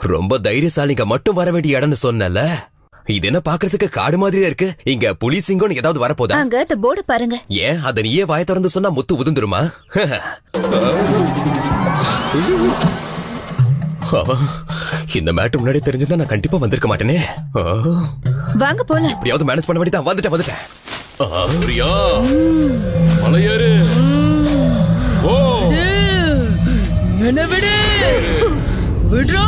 ரொம்ப தைரியசாலிங்க மட்டும் வர வேண்டிய இடம்னு சொன்னல. இது என்ன பாக்குறதுக்கு காடு மாதிரியே இருக்கு. இங்க புலி சிங்கம் ஏதாவது வரப்போதா? அங்க அந்த போர்டு பாருங்க. ஏன் அத நீயே வாய திறந்து சொன்னா முத்து உதிர்ந்துருமா? இந்த மேட்டர் முன்னாடி தெரிஞ்சிருந்தா நான் கண்டிப்பா வந்திருக்க மாட்டேனே. வாங்க போலாம். எப்படியாவது மேனேஜ் பண்ண வேண்டியதான். வந்துட்டேன். மலையேறு. ஓ என்ன விடு விடுறா.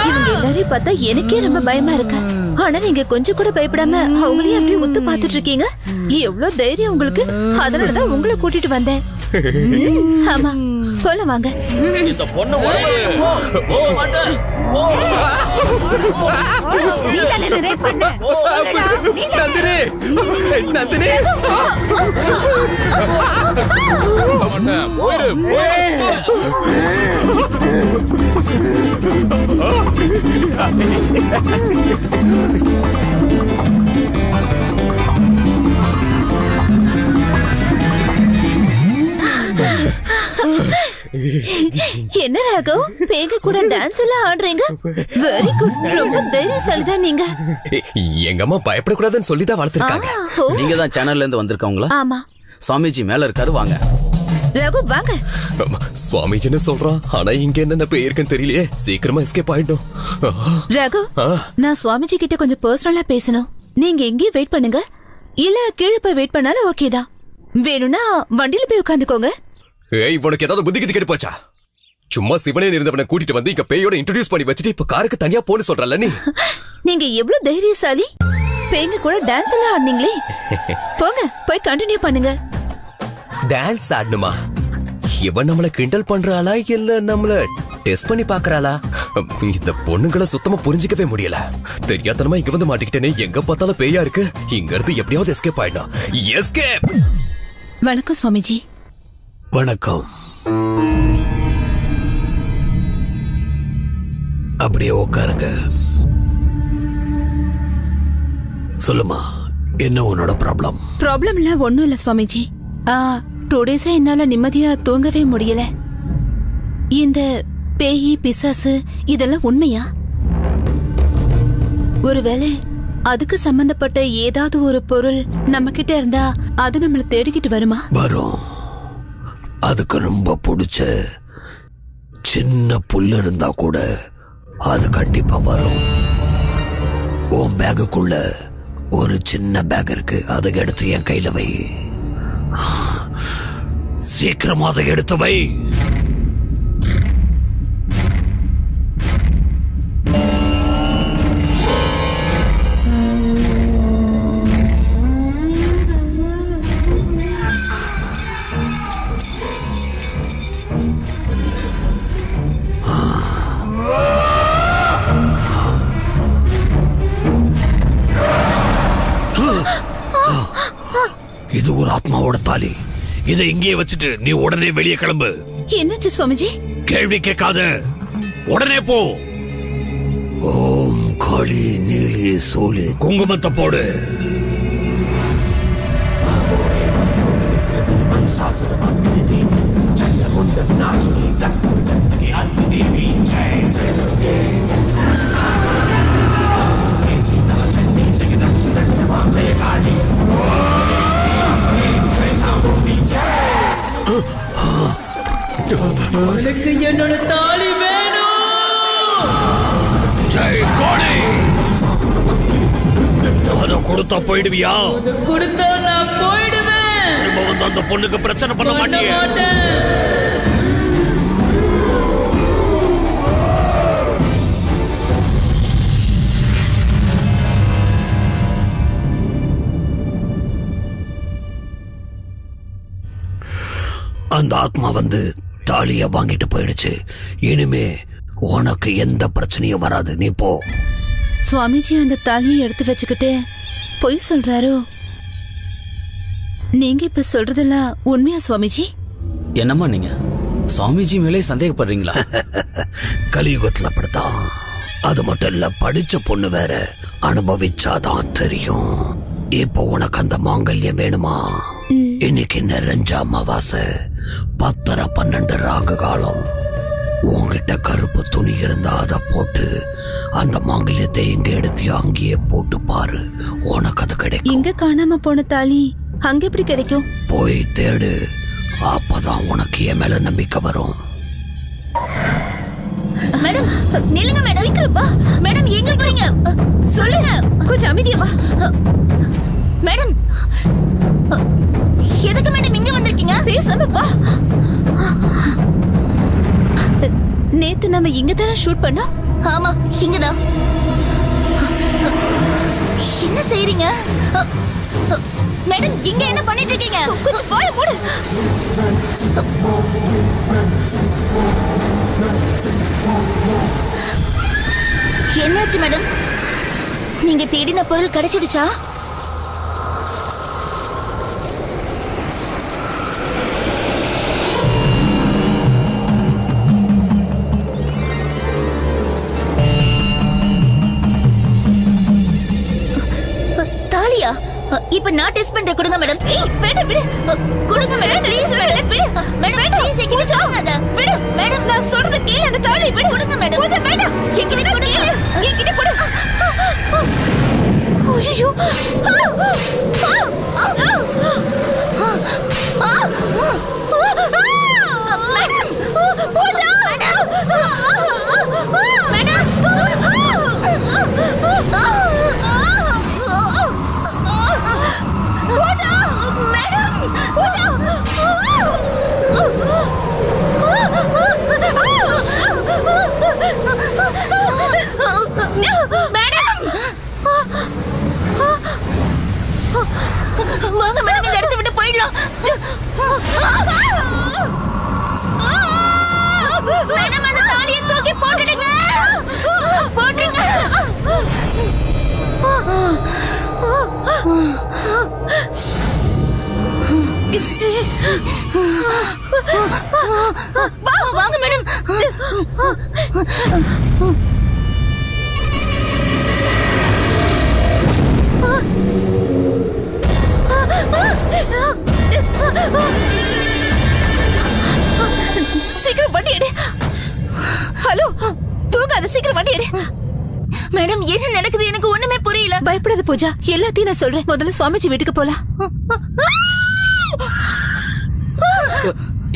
இவங்க எல்லாரையும் பார்த்தா எனக்கே ரொம்ப பயமா இருக்கு. ஆனா நீங்க கொஞ்சம் கூட பயப்படாம அவங்களையும் அப்படியே உத்து பாத்துட்டு இருக்கீங்க. எவ்வளவு தைரியம் உங்களுக்கு. அதனாலதான் உங்களை கூட்டிட்டு வந்தேன். ஆமா சொல்ல வாங்க. இந்த பொண்ணு என்ன ராகவ், பேக கூட டான்ஸ் எல்லாம் ஆடுறீங்க. Very good. ரொம்ப தைரியசாலிதான் நீங்க. எங்க அம்மா பயப்படக்கூடாதுன்னு சொல்லிதான் வளர்த்திருக்காங்க. நீங்க தான் சேனல்ல இருந்து வந்திருக்கவங்களா? ஆமா. சுவாமிஜி மேல இருக்காரு, வாங்க. ரகு வாங்க. சுவாமிஜின்னு சொல்றான், ஆனா இங்க என்ன பேருக்குன்னு தெரியலையே. சீக்கிரமா எஸ்கேப் ஆயிடும். ரகு, நான் சுவாமிஜி கிட்ட கொஞ்சம் பர்சனலா பேசணும். நீங்க எங்கேயும் வெயிட் பண்ணுங்க, இல்ல கீழே போய் வெயிட் பண்ணாலும் ஓகே தான். வேணும்னா வண்டியில போய் உட்காந்துக்கோங்க. ஏய், உனக்கு ஏதாவது புத்தி கிட்டு போச்சா? சும்மா சிவனே இருந்தவனை கூட்டிட்டு வந்து இங்க பேயோட இன்ட்ரோடியூஸ் பண்ணி வச்சுட்டு இப்ப காருக்கு தனியா போன்னு சொல்றல நீ. நீங்க எவ்வளவு தைரியசாலி. பேங்க கூட டான்ஸ் எல்லாம் ஆடுனீங்களே. போங்க போய் கண்டினியூ பண்ணுங்க. டான்ஸ் ஆடணுமா? இவன் நம்மள கிண்டல் பண்றாளா இல்ல நம்மள டெஸ்ட் பண்ணி பாக்குறாளா? இந்த பொண்ணுங்களை சுத்தமா புரிஞ்சிக்கவே முடியல. தெரியாதனமா இங்க வந்து மாட்டிக்கிட்டேனே. எங்க பார்த்தாலும் பேயா இருக்கு. இங்க இருந்து எப்படியாவது எஸ்கேப் ஆயிடும். எஸ்கேப். வணக்கம் சுவாமிஜி. வணக்கம். அப்படியே உட்காருங்க. சொல்லுமா, என்ன உன்னோட ப்ராப்ளம்? ப்ராப்ளம் இல்ல, ஒண்ணும் இல்ல சுவாமிஜி. 2 டேஸா என்னால நிம்மதியா தூங்கவே முடியல. இந்த பேயி பிசாசு இதெல்லாம் உண்மையா? ஒருவேளை அதுக்கு சம்பந்தப்பட்ட ஏதாவது ஒரு பொருள் நம்ம கிட்ட இருந்தா அது நம்மள தேடிக்கிட்டு வருமா? வரும். அதுக்கு ரொம்ப பிடிச்ச சின்ன புல்லு இருந்தா கூட அது கண்டிப்பா வரும். உன் பேகுக்குள்ள ஒரு சின்ன பேக் இருக்கு, அதை எடுத்து என் கையில வை. சீக்கிரமா அதை எடுத்து வை. இது ஒரு ஆத்மாவோட தாலி. இதை இங்கே வச்சுட்டு நீ உடனே வெளியே கிளம்பு. என்னாச்சு சுவாமிஜி? கேள்வி கேட்காத, உடனே போ. ஓம் காளி நீலி சோலி. குங்குமத்தை போடு. எனக்கு என்னோட தாலி வேணும். ஜெய் காளி. அதை கொடுத்தா போயிடுவியா? கொடுத்தா நான் போயிடுவேன். திரும்ப வந்து அந்த பொண்ணுக்கு பிரச்சனை பண்ண மாட்டியே? அந்த ஆத்மா வந்து தாலிய வாங்கிட்டு போயிடுச்சு. இனிமே உனக்கு எந்த பிரச்சனையும் வராது. நீ போ. சுவாமிஜி அந்த தாலியை எடுத்து வச்சுக்கிட்டு பொய் சொல்றாரோ? நீங்க இப்ப சொல்றதெல்லாம் உண்மையா சுவாமிஜி? என்னம்மா நீங்க சுவாமிஜி மேலே சந்தேகப்படுறீங்களா? கலியுகத்துல அப்படித்தான். அது மட்டும் இல்ல, படிச்ச பொண்ணு வேற, அனுபவிச்சாதான் தெரியும். இப்போ உனக்கு அந்த மாங்கல்யம் வேணுமா? இன்னைக்கு நிறைஞ்ச அமாவாசை. 10:30 12 ராகு காலம். உன்கிட்ட கருப்பு துணி இருந்தா அதை போட்டு அந்த மாங்கல்யத்தை எங்க எடுத்து அங்கேயே போட்டு பாரு, உனக்கு அது கிடைக்கும். இங்க காணாம போன தாலி அங்க எப்படி கிடைக்கும்? போய் தேடு, அப்பதான் உனக்கு என் மேல நம்பிக்கை வரும். மேடம் நில்லுங்க மேடம். விக்ரப்பா மேடம் எங்க போறீங்க சொல்லுங்க. கொஞ்சம் அமைதியா வா. மேடம் எதுக்கு மேடம் இங்க வந்திருக்கீங்க? பேசாம வா. நேத்து நம்ம இங்க தான ஷூட் பண்ணோம். ஆமா இங்கதான். என்ன செய்றீங்க மேடம்? இங்க என்ன பண்ணிட்டு இருக்கீங்க? கொஞ்சம் போய் மூடு. என்னாச்சு மேடம்? நீங்க தேடின பொருள் கிடைச்சிடுச்சா? தாலியா? இப்ப நான் டெஸ்ட் பண்றேன். கொடுங்க மேடம். ஏய் வேண்டாம் விடு. கொடுங்க மேடம் ப்ளீஸ். விடு மேடம் ப்ளீஸ். எங்க சொல்லுங்க அத. விடு மேடம் நான் சொல்றது கேளு. அந்த தாலி விடு. கொடுங்க மேடம். கொஞ்சம் வேண்டாம். என்கிட்ட கொடுங்க. என்கிட்ட கொடு. ஐயோ. மேடம் பூஜா. மேடம் வாங்க மேடம், இந்த இடத்தை விட்டு போயிடலாம். மேடம் அந்த தாலியை தூக்கி போட்டுடுங்க. போட்டுருங்க. வாங்க மேடம். சீக்கிரம் வண்டி எடு. ஹலோ தூங்காத, சீக்கிரம் வண்டி எடு. மேடம் என்ன நடக்குது? எனக்கு ஒண்ணுமே புரியல. பயப்படாத பூஜா, எல்லாத்தையும் நான் சொல்றேன். முதல்ல சுவாமிஜி வீட்டுக்கு போலாம்.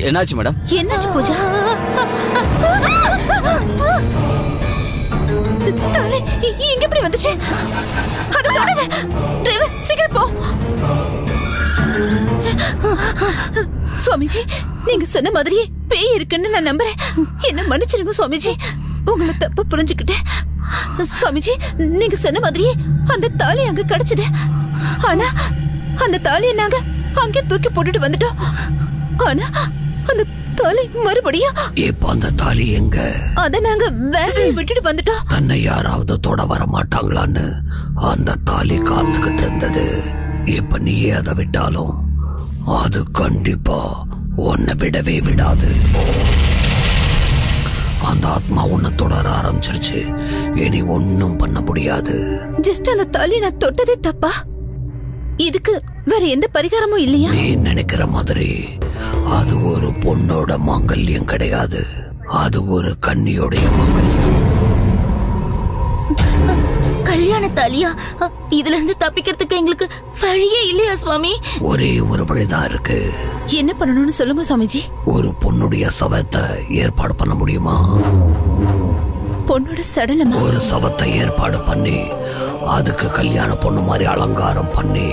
என்னாச்சு மேடம்? என்னாச்சு பூஜா? தாலி இங்க எப்படி வந்துச்சு? அது தொடாத. டிரைவர் சீக்கிரம் போ. சுவாமிஜி நீங்க சொன்ன மாதிரியே பேய் இருக்குன்னு நான் நம்புறேன். என்ன மன்னிச்சிருங்க சுவாமிஜி, உங்களை தப்பா புரிஞ்சுக்கிட்டேன். சுவாமிஜி நீங்க சொன்ன மாதிரியே அந்த தாலி அங்க கிடைச்சது. ஆனா அந்த தாலியை நாங்க அங்கே தூக்கி போட்டுட்டு வந்துட்டோம். ஆனா அந்த தாலி மறுபடியும். இப்ப அந்த தாலி எங்க? அத நாங்க வேலையை விட்டுட்டு வந்துட்டோம். தன்னை யாராவது தொட வர மாட்டாங்களான்னு அந்த தாலி காத்துக்கிட்டு இருந்தது. இப்ப நீயே அதை விட்டாலும் அது கண்டிப்பா உன்னை விடவே விடாது. அந்த ஆத்மா உன்னை தொடர ஆரம்பிச்சிருச்சு. இனி ஒன்னும் பண்ண முடியாது. ஜஸ்ட் அந்த தாலி நான் தொட்டதே தப்பா? இதுக்கு வேற எந்த பரிகாரமும் இல்லையா? நீ நினைக்கிற மாதிரி அது ஒரு பொண்ணோட மாங்கல்யம் கிடையாது. அது ஒரு கன்னியோடைய மாங்கல்யம். கல்யாண தாலியா? இதுல இருந்து தப்பிக்கிறதுக்கு எங்களுக்கு வழியே இல்லையா சுவாமி? ஒரே ஒரு வழிதான் இருக்கு. என்ன பண்ணணும்னு சொல்லுங்க சுவாமிஜி. ஒரு பொண்ணுடைய சவத்தை ஏற்பாடு பண்ண முடியுமா? பொண்ணோட சடலமா? ஒரு சவத்தை ஏற்பாடு பண்ணி அதுக்கு கல்யாண பொண்ணு மாதிரி அலங்காரம் பண்ணி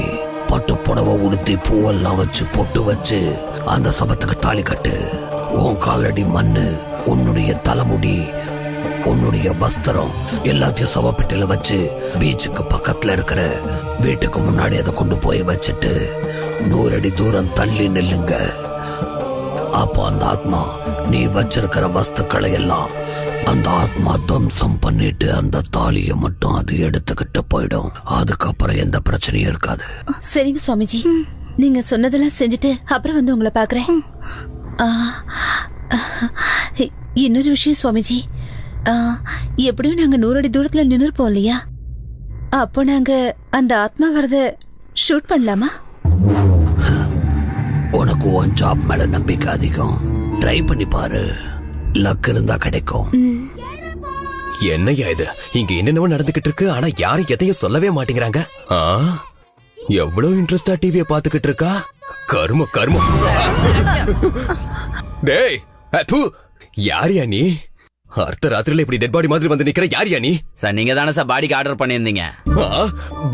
பட்டு புடவை உடுத்தி பூவெல்லாம் வச்சு பொட்டு வச்சு அந்த சபத்துக்கு தாலி கட்டு. உன் காலடி மண்ணு, உன்னுடைய தலைமுடி, உன்னுடைய வஸ்திரம் எல்லாத்தையும் சவப்பெட்டில வச்சு பீச்சுக்கு பக்கத்துல இருக்கிற வீட்டுக்கு முன்னாடி அதை கொண்டு போய் வச்சுட்டு 100 அடி தூரம் தள்ளி நில்லுங்க. அப்போ அந்த ஆத்மா நீ வச்சிருக்கிற வஸ்துக்களை எல்லாம் அந்த ஆத்மா துவம்சம் பண்ணிட்டு அந்த தாலியை மட்டும் அது எடுத்துக்கிட்டு போயிடும். அதுக்கப்புறம் எந்த பிரச்சனையும் இருக்காது. சரிங்க சுவாமிஜி, நீங்க சொன்னதெல்லாம் செஞ்சுட்டு அப்புறம் வந்து உங்களை பாக்குறேன். இன்னொரு விஷயம் சுவாமிஜி, எப்படியும் நாங்க 100 அடி தூரத்துல நின்னுருப்போம் இல்லையா? அப்போ நாங்க அந்த ஆத்மா வரத ஷூட் பண்ணலாமா? உனக்கு உன் ஜாப் மேல நம்பிக்கை அதிகம். ட்ரை பண்ணி பாரு, லக் இருந்தா கிடைக்கும். என்னையா இது, இங்க என்னென்னவோ நடந்துகிட்டு இருக்கு, ஆனா யாரும் எதையும் சொல்லவே மாட்டேங்கிறாங்க. எவ்வளவு இன்ட்ரெஸ்டா டிவியை பாத்துக்கிட்டு இருக்கா. கருமம் கருமம். டேய் அப்பு, யாரியா நீ? அர்த்த ராத்திரில இப்படி டெட் பாடி மாதிரி வந்து நிக்கிற, யாரியா நீ? சார் நீங்க தானே சார் பாடிக்கு ஆர்டர் பண்ணியிருந்தீங்க.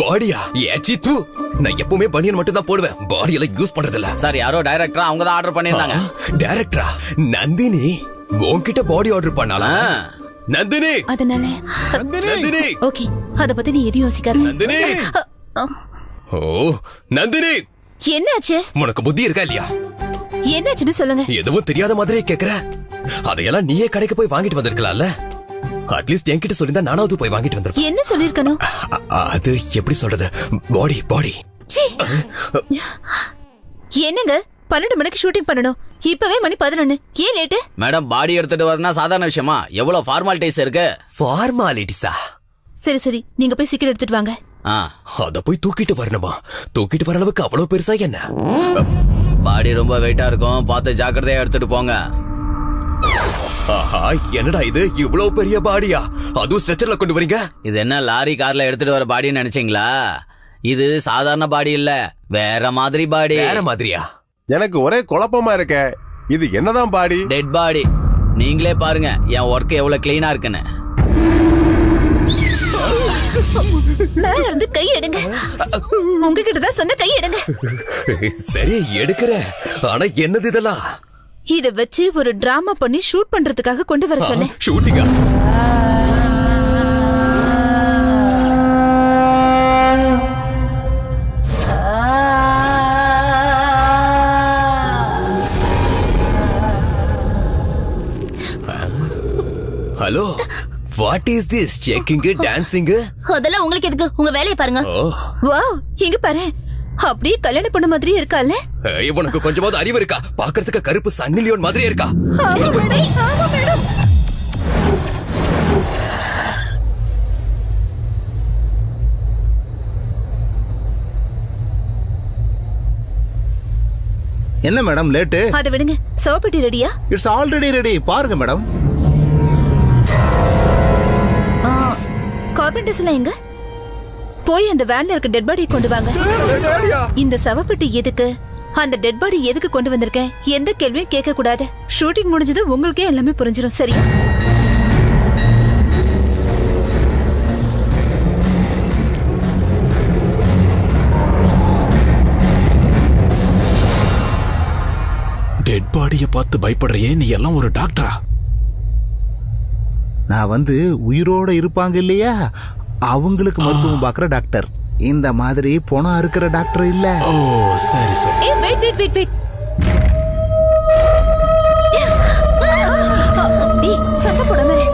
பாடியா? ஏச்சி தூ, நான் எப்பவுமே பனியன் மட்டும் தான் போடுவேன், பாடி எல்லாம் யூஸ் பண்றது இல்ல. சார் யாரோ டைரக்டரா அவங்க தான் ஆர்டர் பண்ணியிருந்தாங்க. டைரக்டரா? நந்தினி உன்கிட்ட பாடி ஆர்டர் பண்ணாலா? நந்தினி, அதனால நந்தினி, ஓகே, அத பத்தி நீ எதையும் யோசிக்காத. நந்தினி. ஓ நந்தினி, என்னாச்சு? உனக்கு புத்தி இருக்கா இல்லையா? என்னாச்சுன்னு சொல்லுங்க. எதுவும் தெரியாத மாதிரியே கேக்குற. அதையெல்லாம் நீயே கடைக்கு போய் வாங்கிட்டு வந்திருக்கலாம்ல. அட்லீஸ்ட் என்கிட்ட சொல்லிருந்தா நானாவது போய் வாங்கிட்டு வந்திருப்பேன். என்ன சொல்லிருக்கணும்? அது எப்படி சொல்றது, பாடி பாடி. என்னங்க 12 மணிக்கு ஷூட்டிங் பண்ணணும், இப்பவே மணி 11. ஏன் லேட்டு? மேடம் பாடி எடுத்துட்டு வரனா சாதாரண விஷயமா? எவ்வளவு ஃபார்மாலிட்டிஸ் இருக்கு. ஃபார்மாலிட்டிஸா? சரி சரி, நீங்க போய் சீக்கிரம் எடுத்துட்டு வாங்க. அத போய் தூக்கிட்டு வரணுமா? தூக்கிட்டு வர அளவுக்கு அவ்வளவு பெருசா என்ன? பாடி ரொம்ப வெயிட்டா இருக்கும், பார்த்து ஜாக்கிரதையா எடுத்துட்டு போங்க. ஆஹா, என்னடா இது, இவ்வளவு பெரிய பாடியா? அதுவும் ஸ்ட்ரெச்சர்ல கொண்டு வரீங்க? இது என்ன லாரி கார்ல எடுத்துட்டு வர பாடின்னு நினைச்சீங்களா? இது சாதாரண பாடி இல்ல, வேற மாதிரி பாடி. வேற மாதிரியா? எனக்கு ஒரே குழப்பமா இருக்க, இது என்னதான் பாடி? Dead body. நீங்களே பாருங்க என் ஒர்க் எவ்வளவு கிளீனா இருக்குன்னு. மேல இருந்து கை எடுங்க. உங்ககிட்ட தான் சொன்ன, கை எடுங்க. சரி எடுக்கிறேன், ஆனா என்னது இதெல்லாம்? இத வச்சு ஒரு டிராமா பண்ணி ஷூட் பண்றதுக்காக கொண்டு வர சொன்னேன். ஷூட்டிங்கா? Hello, what is this? Checking, dancing? அதெல்லாம் உங்களுக்கு எதுக்கு? உங்க வேலையை பாருங்க. வாவ், இங்க பாரு, அப்படியே கல்யாணம் பண்ண மாதிரி இருக்கால. உனக்கு கொஞ்சமாவது அறிவு இருக்கா? பாக்குறதுக்கு கருப்பு சன்னி லியோன் மாதிரியே இருக்கா. ஆமா மேடம், ஆமா மேடம். என்ன மேடம் லேட்டு? அதை விடுங்க, சவப்பெட்டி ரெடியா? It's already ready. பாருங்க மேடம். கார்பெண்டர்ஸ் எல்லாம் எங்க? போய் அந்த வேன்ல இருக்க டெட் பாடியை கொண்டு வாங்க. இந்த சவப்பெட்டி எதுக்கு, அந்த டெட் பாடி எதுக்கு கொண்டு வந்திருக்கேன், எந்த கேள்வியும் கேட்க கூடாது. ஷூட்டிங் முடிஞ்சது உங்களுக்கே எல்லாமே புரிஞ்சிடும், சரியா? டெட் பாடிய பார்த்து பயப்படுறியே, நீ எல்லாம் ஒரு டாக்டரா? நான் உயிரோட இருப்பாங்க இல்லையா, அவங்களுக்கு மருத்துவம் பார்க்குற டாக்டர். இந்த மாதிரி பொணம் இருக்கிற டாக்டர் இல்ல. ஓ சரி சரி. ஏய் வெயிட் வெயிட் வெயிட் வெயிட். ஏய் சத்தம் போடாம இரு.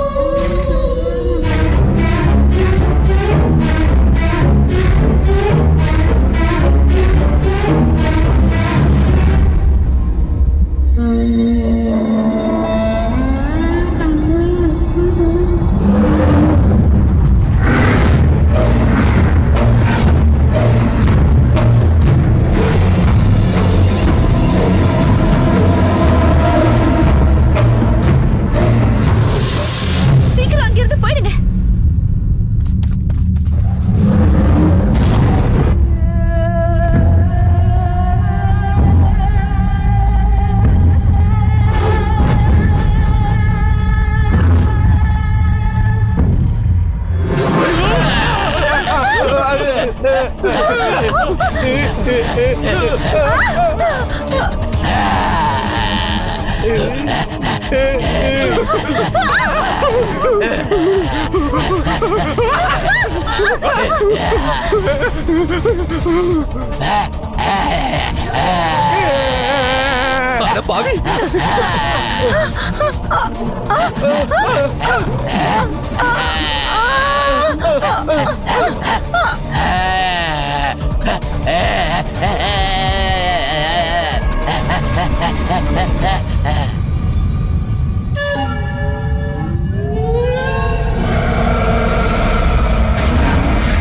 பாவி,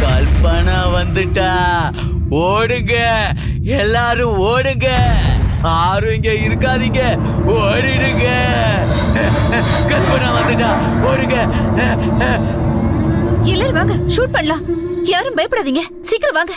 கல்பனா வந்துட்டா. ஓடுங்க, எல்லாரும் ஓடுங்க, யாரும் இங்க இருக்காதீங்க, ஓடிடுங்க. கல்பனா வந்துட்டா, ஓடுங்க. எல்லாரும் வாங்க, ஷூட் பண்ணலாம். யாரும் பயப்படாதீங்க, சீக்கிரம் வாங்க.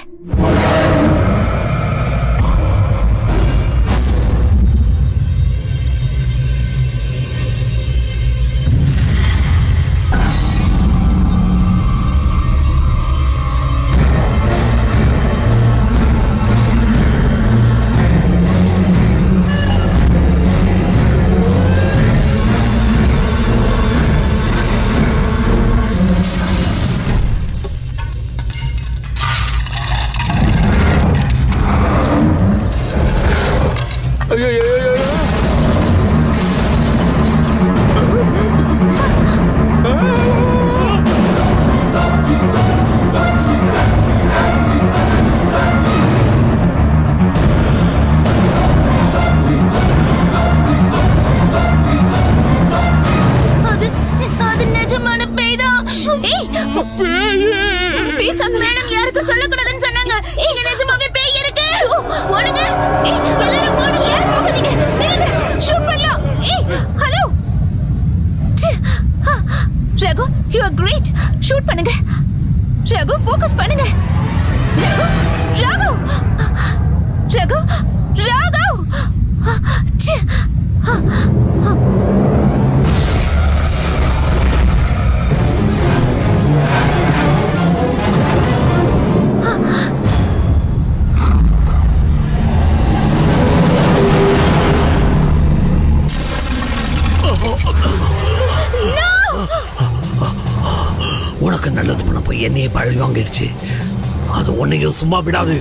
மேடம் யாருக்கும் சொல்லக்கூடாதுன்னு சொன்னாங்க. இங்க நிஜமாவே பேய் இருக்கு. ஓடுங்க. எல்லாரும் ஓடுங்க. யாரும் போகாதீங்க. நில்லுங்க. ஷூட் பண்ணலாம். Hello. Raghu, you are great. Shoot பண்ணுங்க. ரகு, ஃபோக்கஸ் பண்ணுங்க. ரகு. ரகு. ரகு. உனக்கு நல்லது பண்ண போய் என்னையே பழி வாங்கிடுச்சு. அது உன்னையும் சும்மா விடாது.